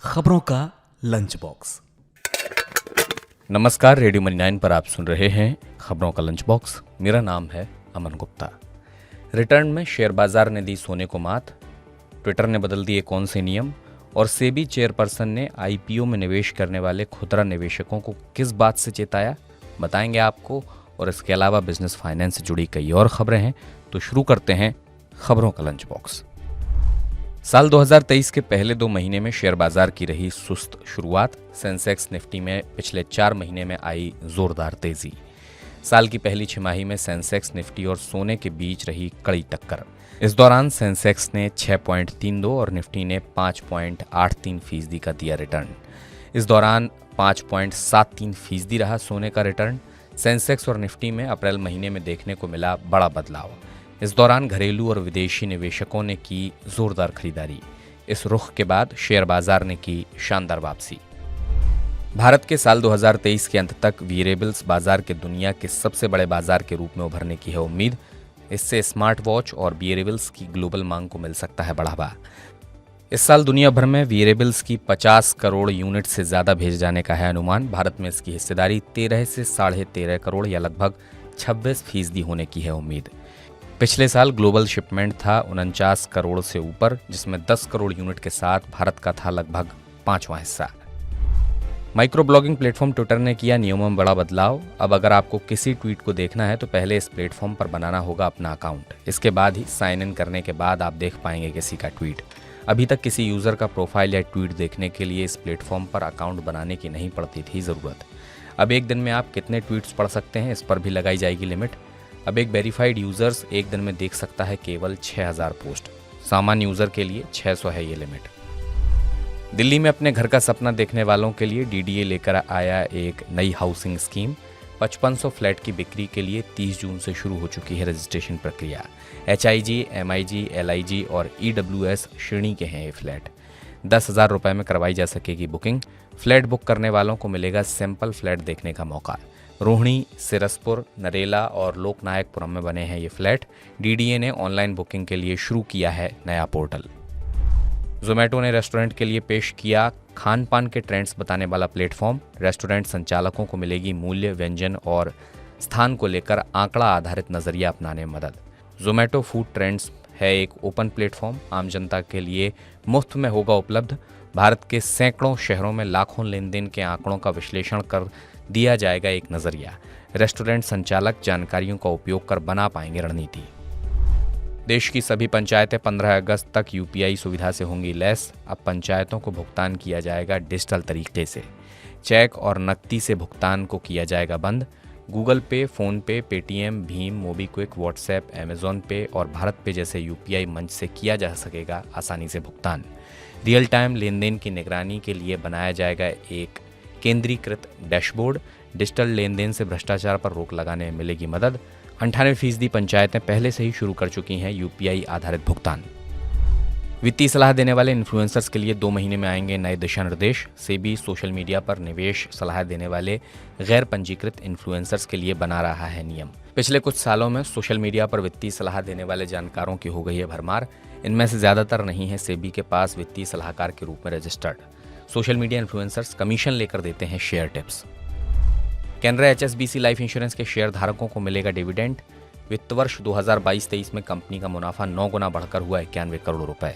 खबरों का lunch box. नमस्कार, रेडियो मनी 9 पर आप सुन रहे हैं खबरों का लंच बॉक्स। मेरा नाम है अमन गुप्ता। रिटर्न में शेयर बाजार ने दी सोने को मात, ट्विटर ने बदल दिए कौन से नियम और सेबी चेयरपर्सन ने आईपीओ में निवेश करने वाले खुदरा निवेशकों को किस बात से चेताया, बताएंगे आपको। और इसके अलावा बिजनेस फाइनेंस से जुड़ी कई और खबरें हैं। तो शुरू करते हैं खबरों का लंच बॉक्स। साल 2023 के पहले 2 महीने में शेयर बाजार की रही सुस्त शुरुआत। सेंसेक्स निफ्टी में पिछले 4 महीने में आई जोरदार तेजी। साल की पहली छमाही में सेंसेक्स निफ्टी और सोने के बीच रही कड़ी टक्कर। इस दौरान सेंसेक्स ने 6.32 और निफ्टी ने 5.83% का दिया रिटर्न। इस दौरान 5.73% रहा सोने का रिटर्न। सेंसेक्स और निफ्टी में अप्रैल महीने में देखने को मिला बड़ा बदलाव। इस दौरान घरेलू और विदेशी निवेशकों ने की जोरदार खरीदारी। इस रुख के बाद शेयर बाजार ने की शानदार वापसी। भारत के साल 2023 के अंत तक वेरिएबल्स बाजार के दुनिया के सबसे बड़े बाजार के रूप में उभरने की है उम्मीद। इससे स्मार्ट वॉच और वेरिएबल्स की ग्लोबल मांग को मिल सकता है बढ़ावा। इस साल दुनिया भर में वेरिएबल्स की 50 करोड़ यूनिट से ज्यादा भेजे जाने का है अनुमान। भारत में इसकी हिस्सेदारी 13 से 13.5 करोड़ या लगभग 26% होने की है उम्मीद। पिछले साल ग्लोबल शिपमेंट था 49 करोड़ से ऊपर, जिसमें 10 करोड़ यूनिट के साथ भारत का था लगभग 5वां हिस्सा। माइक्रो ब्लॉगिंग प्लेटफॉर्म ट्विटर ने किया नियमों में बड़ा बदलाव। अब अगर आपको किसी ट्वीट को देखना है तो पहले इस प्लेटफॉर्म पर बनाना होगा अपना अकाउंट। इसके बाद ही साइन इन करने के बाद आप देख पाएंगे किसी का ट्वीट। अभी तक किसी यूजर का प्रोफाइल या ट्वीट देखने के लिए इस प्लेटफॉर्म पर अकाउंट बनाने की नहीं पड़ती थी ज़रूरत। अब एक दिन में आप कितने ट्वीट्स पढ़ सकते हैं, इस पर भी लगाई जाएगी लिमिट। अब एक वेरीफाइड यूजर्स एक दिन में देख सकता है केवल 6000 पोस्ट। सामान्य यूजर के लिए 600 है ये लिमिट। दिल्ली में अपने घर का सपना देखने वालों के लिए डीडीए लेकर आया एक नई हाउसिंग स्कीम। 5500 फ्लैट की बिक्री के लिए 30 जून से शुरू हो चुकी है रजिस्ट्रेशन प्रक्रिया। HIG, MIG, LIG और EWS श्रेणी के हैं ये फ्लैट। 10,000 रुपये में करवाई जा सकेगी बुकिंग। फ्लैट बुक करने वालों को मिलेगा सैंपल फ्लैट देखने का मौका। रोहिणी, सिरसपुर, नरेला और लोकनायकपुरम में बने हैं ये फ्लैट। डीडीए ने ऑनलाइन बुकिंग के लिए शुरू किया है नया पोर्टल। जोमैटो ने रेस्टोरेंट के लिए पेश किया खान पान के ट्रेंड्स बताने वाला प्लेटफॉर्म। रेस्टोरेंट संचालकों को मिलेगी मूल्य, व्यंजन और स्थान को लेकर आंकड़ा आधारित नजरिया अपनाने में मदद। जोमैटो फूड ट्रेंड्स है एक ओपन प्लेटफॉर्म, आम जनता के लिए मुफ्त में होगा उपलब्ध। भारत के सैकड़ों शहरों में लाखों लेन देन के आंकड़ों का विश्लेषण कर दिया जाएगा एक नजरिया। रेस्टोरेंट संचालक जानकारियों का उपयोग कर बना पाएंगे रणनीति। देश की सभी पंचायतें 15 अगस्त तक UPI सुविधा से होंगी लैस। अब पंचायतों को भुगतान किया जाएगा डिजिटल तरीके से। चेक और नकदी से भुगतान को किया जाएगा बंद। गूगल पे, फोन पे, Paytm, Bhim, MobiKwik, WhatsApp, Amazon पे और भारत पे जैसे UPI मंच से किया जा सकेगा आसानी से भुगतान। रियल टाइम लेन देन की निगरानी के लिए बनाया जाएगा एक केंद्रीकृत डैशबोर्ड। डिजिटल लेन देन से भ्रष्टाचार पर रोक लगाने में मिलेगी मदद। 98% पंचायतें पहले से ही शुरू कर चुकी हैं UPI आधारित भुगतान। वित्तीय सलाह देने वाले इन्फ्लुएंसर्स के लिए 2 महीने में आएंगे नए दिशा निर्देश। सेबी सोशल मीडिया पर निवेश सलाह देने वाले गैर पंजीकृत इन्फ्लुएंसर्स के लिए बना रहा है नियम। पिछले कुछ सालों में सोशल मीडिया पर वित्तीय सलाह देने वाले जानकारों की हो गई है भरमार। इनमें से ज्यादातर नहीं है सेबी के पास वित्तीय सलाहकार के रूप में registered. Social media influencers commission लेकर देते हैं share tips. Canara HSBC life insurance के शेयर धारकों को मिलेगा डिविडेंड। वित्त वर्ष 2022-23 में कंपनी का मुनाफा 9 गुना बढ़कर हुआ 91 करोड़ रुपए।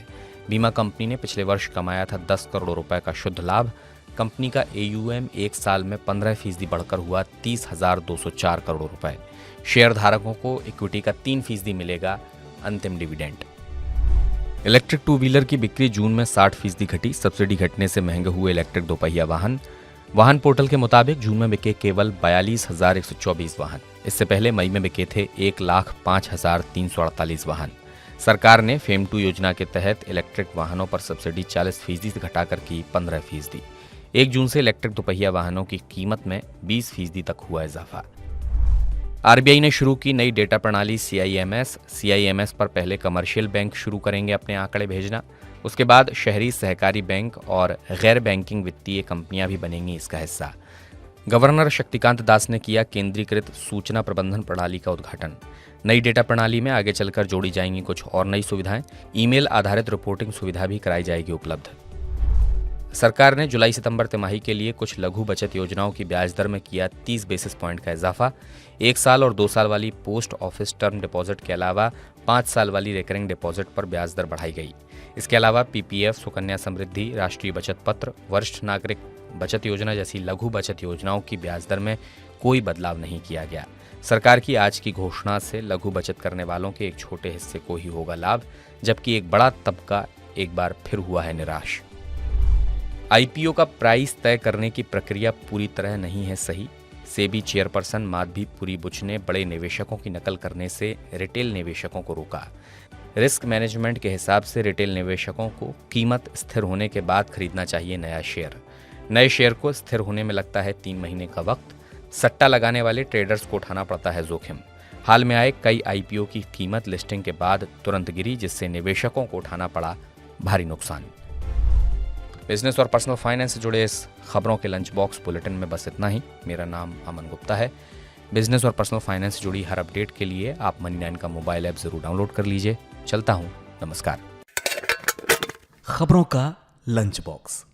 बीमा कंपनी ने पिछले वर्ष कमाया था 10 करोड़ रुपए का शुद्ध लाभ। कंपनी का AUM एक साल में 15% बढ़कर हुआ 30,204 करोड़ रुपए। शेयर धारकों को इक्विटी का 3% मिलेगा अंतिम डिविडेंड। इलेक्ट्रिक 2 व्हीलर की बिक्री जून में 60% घटी। सब्सिडी घटने से महंगे हुए इलेक्ट्रिक दोपहिया वाहन पोर्टल के मुताबिक जून में बिके केवल 42,124 वाहन। इससे पहले मई में बिके थे 1,05,348 वाहन। सरकार ने फेम 2 योजना के तहत इलेक्ट्रिक वाहनों पर सब्सिडी 40% से घटाकर की 15%। 1 जून से इलेक्ट्रिक दोपहिया वाहनों की कीमत में 20% तक हुआ इजाफा। RBI ने शुरू की नई डेटा प्रणाली CIMS पर पहले कमर्शियल बैंक शुरू करेंगे अपने आंकड़े भेजना। उसके बाद शहरी सहकारी बैंक और गैर बैंकिंग वित्तीय कंपनियां भी बनेंगी इसका हिस्सा। गवर्नर शक्तिकांत दास ने किया केंद्रीकृत सूचना प्रबंधन प्रणाली का उद्घाटन। नई डेटा प्रणाली में आगे चलकर जोड़ी जाएंगी कुछ और नई सुविधाएं। ईमेल आधारित रिपोर्टिंग सुविधा भी कराई जाएगी उपलब्ध। सरकार ने जुलाई सितंबर तिमाही के लिए कुछ लघु बचत योजनाओं की ब्याज दर में किया 30 बेसिस पॉइंट का इजाफा। 1 साल और 2 साल वाली पोस्ट ऑफिस टर्म डिपॉजिट के अलावा 5 साल वाली रिकरिंग डिपॉजिट पर ब्याज दर बढ़ाई गई। इसके अलावा पीपीएफ, सुकन्या समृद्धि, राष्ट्रीय बचत पत्र, वरिष्ठ नागरिक बचत योजना जैसी लघु बचत योजनाओं की ब्याज दर में कोई बदलाव नहीं किया गया। सरकार की आज की घोषणा से लघु बचत करने वालों के एक छोटे हिस्से को ही होगा लाभ, जबकि एक बड़ा तबका एक बार फिर हुआ है निराश। आईपीओ का प्राइस तय करने की प्रक्रिया पूरी तरह नहीं है सही। सेबी चेयरपर्सन माधवीपुरी बुच ने बड़े निवेशकों की नकल करने से रिटेल निवेशकों को रोका। रिस्क मैनेजमेंट के हिसाब से रिटेल निवेशकों को कीमत स्थिर होने के बाद खरीदना चाहिए नया शेयर। नए शेयर को स्थिर होने में लगता है 3 महीने का वक्त। सट्टा लगाने वाले ट्रेडर्स को उठाना पड़ता है जोखिम। हाल में आए कई आईपीओ की कीमत लिस्टिंग के बाद तुरंत गिरी, जिससे निवेशकों को उठाना पड़ा भारी नुकसान। बिजनेस और पर्सनल फाइनेंस से जुड़े इस खबरों के लंच बॉक्स बुलेटिन में बस इतना ही। मेरा नाम अमन गुप्ता है। बिजनेस और पर्सनल फाइनेंस से जुड़ी हर अपडेट के लिए आप मनी9 का मोबाइल ऐप जरूर डाउनलोड कर लीजिए। चलता हूँ, नमस्कार। खबरों का लंच बॉक्स।